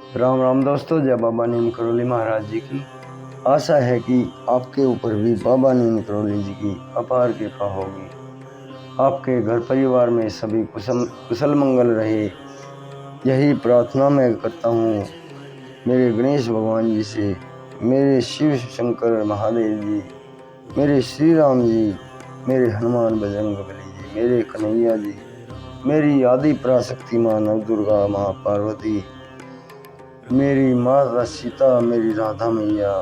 राम राम दोस्तों, जय बाबा नीम करोली महाराज जी की। आशा है कि आपके ऊपर भी बाबा नीम करोली जी की अपार कृपा होगी। आपके घर परिवार में सभी कुशल मंगल रहे, यही प्रार्थना मैं करता हूँ मेरे गणेश भगवान जी से, मेरे शिव शंकर महादेव जी, मेरे श्री राम जी, मेरे हनुमान बजरंग बली जी, मेरे कन्हैया जी, मेरी आदि पराशक्ति माँ नव दुर्गा माँ पार्वती, मेरी माता सीता, मेरी राधा मैया,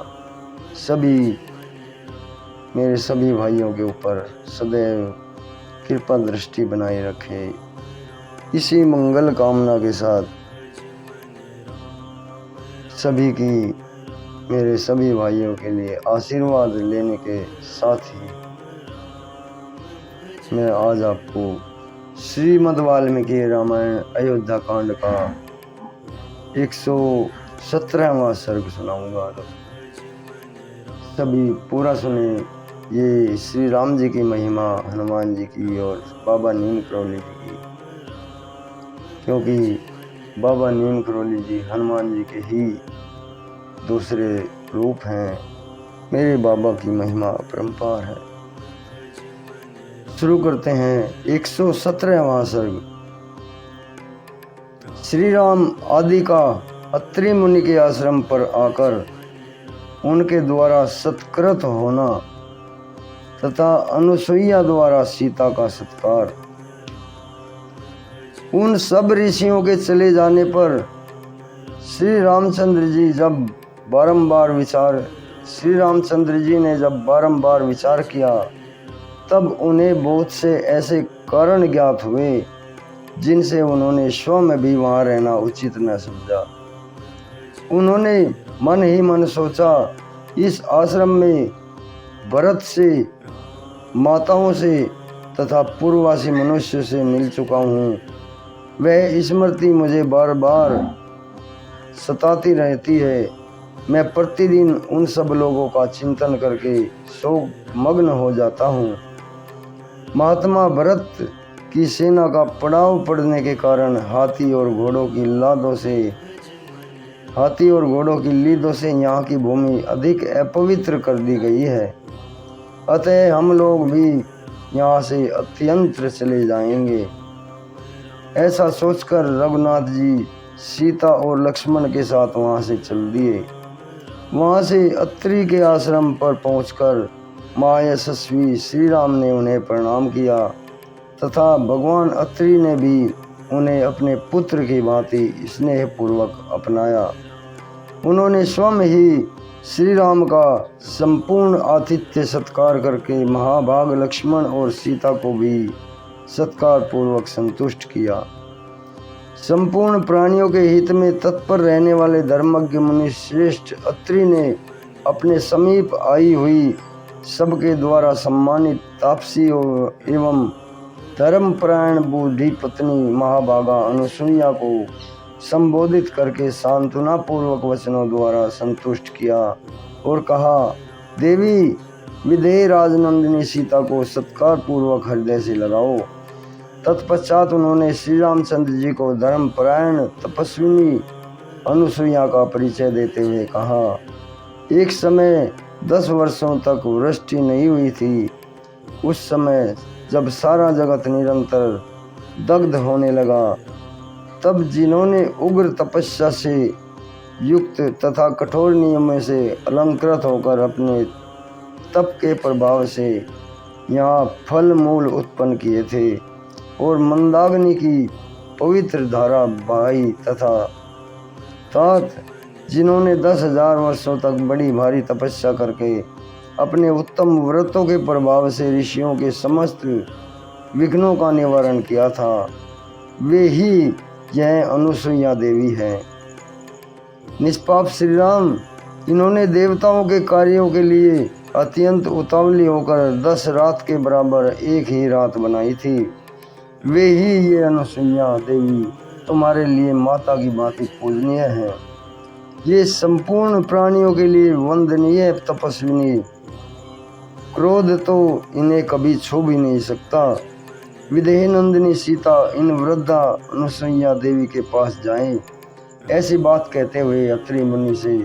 मेरे सभी भाइयों के ऊपर सदैव कृपा दृष्टि बनाए रखे। इसी मंगल कामना के साथ मेरे सभी भाइयों के लिए आशीर्वाद लेने के साथ ही मैं आज आपको श्रीमद् वाल्मीकि रामायण अयोध्या कांड का 117वां सर्ग सुनाऊंगा। सभी पूरा सुने। ये श्री राम जी की महिमा, हनुमान जी की और बाबा नीम करोली जी की, क्योंकि बाबा नीम करोली जी हनुमान जी के ही दूसरे रूप हैं। मेरे बाबा की महिमा अपरंपार है। शुरू करते हैं 117वां सर्ग। श्री राम आदि का अत्रि मुनि के आश्रम पर आकर उनके द्वारा सत्कृत होना तथा अनुसुईया द्वारा सीता का सत्कार। उन सब ऋषियों के चले जाने पर श्री रामचंद्र जी ने जब बारंबार विचार किया, तब उन्हें बहुत से ऐसे कारण ज्ञात हुए जिनसे उन्होंने स्वयं भी वहाँ रहना उचित न समझा। उन्होंने मन ही मन सोचा, इस आश्रम में भरत से, माताओं से तथा पूर्ववासी मनुष्य से मिल चुका हूँ। वह स्मृति मुझे बार बार सताती रहती है। मैं प्रतिदिन उन सब लोगों का चिंतन करके शोक मग्न हो जाता हूँ। महात्मा भरत की सेना का पड़ाव पड़ने के कारण हाथी और घोड़ों की लीदों से यहाँ की भूमि अधिक अपवित्र कर दी गई है। अतः हम लोग भी यहाँ से अत्यंत चले जाएंगे। ऐसा सोचकर रघुनाथ जी सीता और लक्ष्मण के साथ वहाँ से चल दिए। वहाँ से अत्रि के आश्रम पर पहुंचकर महायशस्वी श्री राम ने उन्हें प्रणाम किया तथा भगवान अत्रि ने भी उन्हें अपने पुत्र की भांति स्नेहपूर्वक अपनाया। उन्होंने स्वयं ही श्री राम का संपूर्ण आतिथ्य सत्कार करके महाभाग लक्ष्मण और सीता को भी सत्कार पूर्वक संतुष्ट किया। संपूर्ण प्राणियों के हित में तत्पर रहने वाले धर्मज्ञ मुनि श्रेष्ठ अत्रि ने अपने समीप आई हुई सबके द्वारा सम्मानित तापसी एवं धर्मपरायण बूढ़ी पत्नी महाभागा अनुसुईया को संबोधित करके सांत्वना पूर्वक वचनों द्वारा संतुष्ट किया और कहा, देवी विदेह राजनंदिनी सीता को सत्कार पूर्वक हृदय से लगाओ। तत्पश्चात उन्होंने श्री रामचंद्र जी को धर्मपरायण तपस्विनी अनुसुईया का परिचय देते हुए कहा, एक समय 10 वर्षों तक वृष्टि नहीं हुई थी। उस समय जब सारा जगत निरंतर दग्ध होने लगा, तब जिन्होंने उग्र तपस्या से युक्त तथा कठोर नियमों से अलंकृत होकर अपने तप के प्रभाव से यहाँ फल मूल उत्पन्न किए थे और मंदाग्नि की पवित्र धारा बहाई तथा जिन्होंने 10,000 वर्षों तक बड़ी भारी तपस्या करके अपने उत्तम व्रतों के प्रभाव से ऋषियों के समस्त विघ्नों का निवारण किया था, वे ही यह अनुसुईया देवी है। निष्पाप श्री राम, इन्होंने देवताओं के कार्यों के लिए अत्यंत उतावली होकर 10 रात के बराबर एक ही रात बनाई थी। वे ही ये अनुसुईया देवी तुम्हारे लिए माता की भांति पूजनीय है। ये संपूर्ण प्राणियों के लिए वंदनीय तपस्विनी, क्रोध तो इन्हें कभी छू भी नहीं सकता। विदेह नंदिनी सीता इन वृद्धा अनुसुईया देवी के पास जाएं ऐसी बात कहते हुए अत्रि मुनि से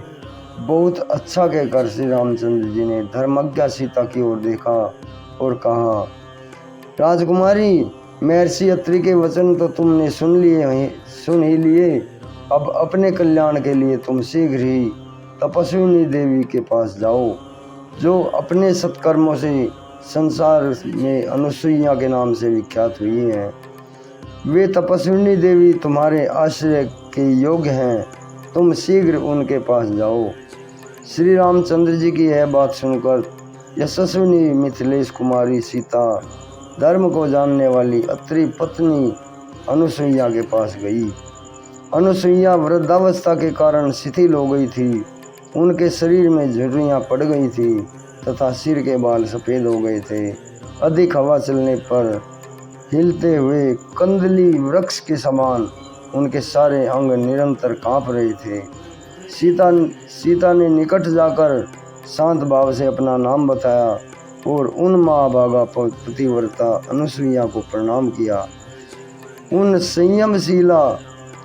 बहुत अच्छा कहकर श्री रामचंद्र जी ने धर्मज्ञा सीता की ओर देखा और कहा, राजकुमारी, महर्षि अत्रि के वचन तो तुमने सुन ही लिए। अब अपने कल्याण के लिए तुम शीघ्र ही तपस्विनी देवी के पास जाओ, जो अपने सत्कर्मों से संसार में अनुसुईया के नाम से विख्यात हुई हैं। वे तपस्विनी देवी तुम्हारे आश्रय के योग्य हैं, तुम शीघ्र उनके पास जाओ। श्री रामचंद्र जी की यह बात सुनकर यशस्विनी मिथिलेश कुमारी सीता धर्म को जानने वाली अत्रि पत्नी अनुसुईया के पास गई। अनुसुईया वृद्धावस्था के कारण शिथिल हो गई थी, उनके शरीर में झुर्रियाँ पड़ गई थी तथा सिर के बाल सफ़ेद हो गए थे। अधिक हवा चलने पर हिलते हुए कंदली वृक्ष के समान उनके सारे अंग निरंतर कांप रहे थे। सीता ने निकट जाकर शांत भाव से अपना नाम बताया और उन महाभागा पतिव्रता अनुसुईया को प्रणाम किया। उन संयमशीला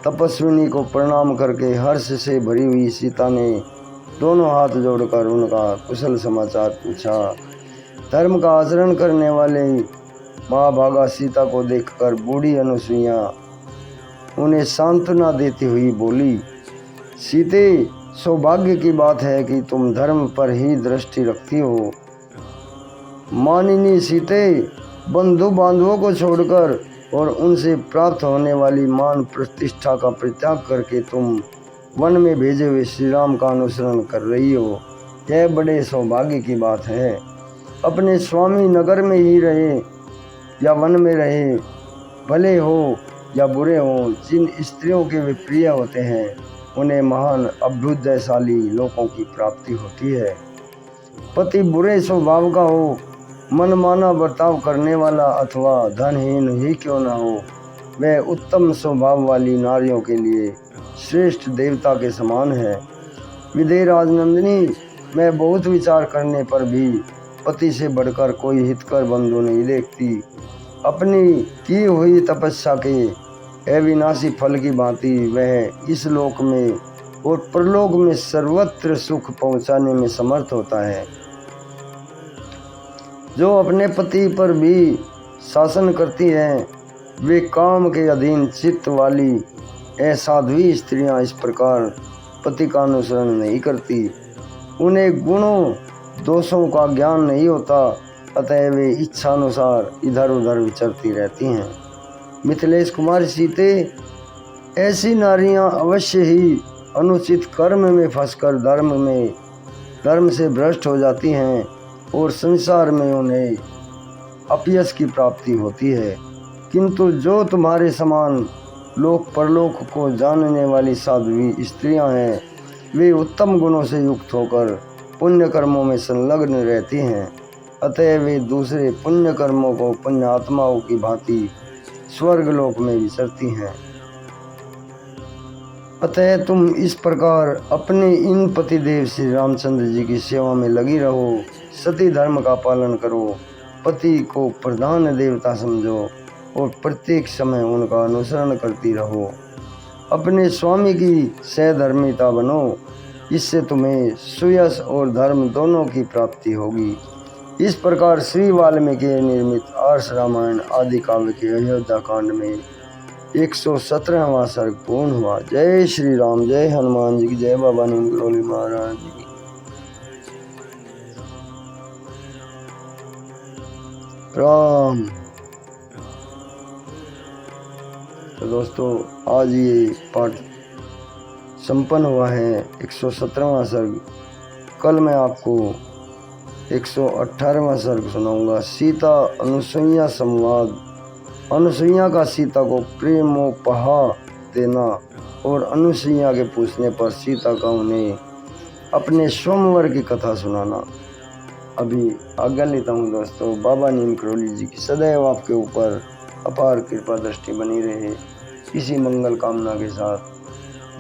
तपस्विनी को प्रणाम करके हर्ष से भरी हुई सीता ने दोनों हाथ जोड़कर उनका कुशल समाचार पूछा। धर्म का आचरण करने वाले महाभागा सीता को देखकर बूढ़ी अनुसुईया उन्हें सांत्वना देती हुई बोली, सीते, सौभाग्य की बात है कि तुम धर्म पर ही दृष्टि रखती हो। मानिनी सीते, बंधु बांधवों को छोड़कर और उनसे प्राप्त होने वाली मान प्रतिष्ठा का परित्याग करके तुम वन में भेजे हुए श्री राम का अनुसरण कर रही हो। यह बड़े सौभाग्य की बात है। अपने स्वामी नगर में ही रहे या वन में रहे, भले हो या बुरे हो, जिन स्त्रियों के वे प्रिय होते हैं उन्हें महान अभ्युदयशाली लोगों की प्राप्ति होती है। पति बुरे स्वभाव का हो, मनमाना बर्ताव करने वाला अथवा धनहीन ही क्यों न हो, वह उत्तम स्वभाव वाली नारियों के लिए श्रेष्ठ देवता के समान है। विदेह राजनंदिनी, मैं बहुत विचार करने पर भी पति से बढ़कर कोई हितकर बंधु नहीं देखती। अपनी की हुई तपस्या के अविनाशी फल की भांति वह इस लोक में और परलोक में सर्वत्र सुख पहुंचाने में समर्थ होता है। जो अपने पति पर भी शासन करती हैं, वे काम के अधीन चित्त वाली असाध्वी स्त्रियां इस प्रकार पति का अनुसरण नहीं करती। उन्हें गुणों दोषों का ज्ञान नहीं होता, अतः वे इच्छानुसार इधर उधर विचरती रहती हैं। मिथिलेश कुमार सीते, ऐसी नारियां अवश्य ही अनुचित कर्म में फंसकर धर्म से भ्रष्ट हो जाती हैं और संसार में उन्हें अपयश की प्राप्ति होती है। किंतु जो तुम्हारे समान लोक परलोक को जानने वाली साध्वी स्त्रियां हैं, वे उत्तम गुणों से युक्त होकर पुण्य कर्मों में संलग्न रहती हैं, अतः वे दूसरे पुण्य कर्मों को पुण्य आत्माओं की भांति स्वर्ग लोक में विचरती हैं। अतः तुम इस प्रकार अपने इन पतिदेव श्री रामचंद्र जी की सेवा में लगी रहो, सती धर्म का पालन करो, पति को प्रधान देवता समझो और प्रत्येक समय उनका अनुसरण करती रहो। अपने स्वामी की सहधर्मिता बनो, इससे तुम्हें सुयश और धर्म दोनों की प्राप्ति होगी। इस प्रकार श्री वाल्मीकि निर्मित आर्ष रामायण आदि काव्य के अयोध्या कांड में 117वां सर्ग पूर्ण हुआ। जय श्री राम, जय हनुमान जी की जय, बाबा नीम करोली महाराज जी की। राम। तो दोस्तों, आज ये पाठ संपन्न हुआ है 117वां सर्ग। कल मैं आपको 118वां सर्ग सुनाऊंगा। सीता अनुसुईया संवाद। अनुसुईया का सीता को प्रेमोपहार देना और अनुसुईया के पूछने पर सीता का उन्हें अपने स्वयंवर की कथा सुनाना। अभी आज्ञा लेता हूँ दोस्तों। बाबा नीम करोली जी की सदैव आपके ऊपर अपार कृपा दृष्टि बनी रहे। इसी मंगल कामना के साथ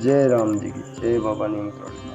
जय राम जी की जय, बाबा नीम करोली।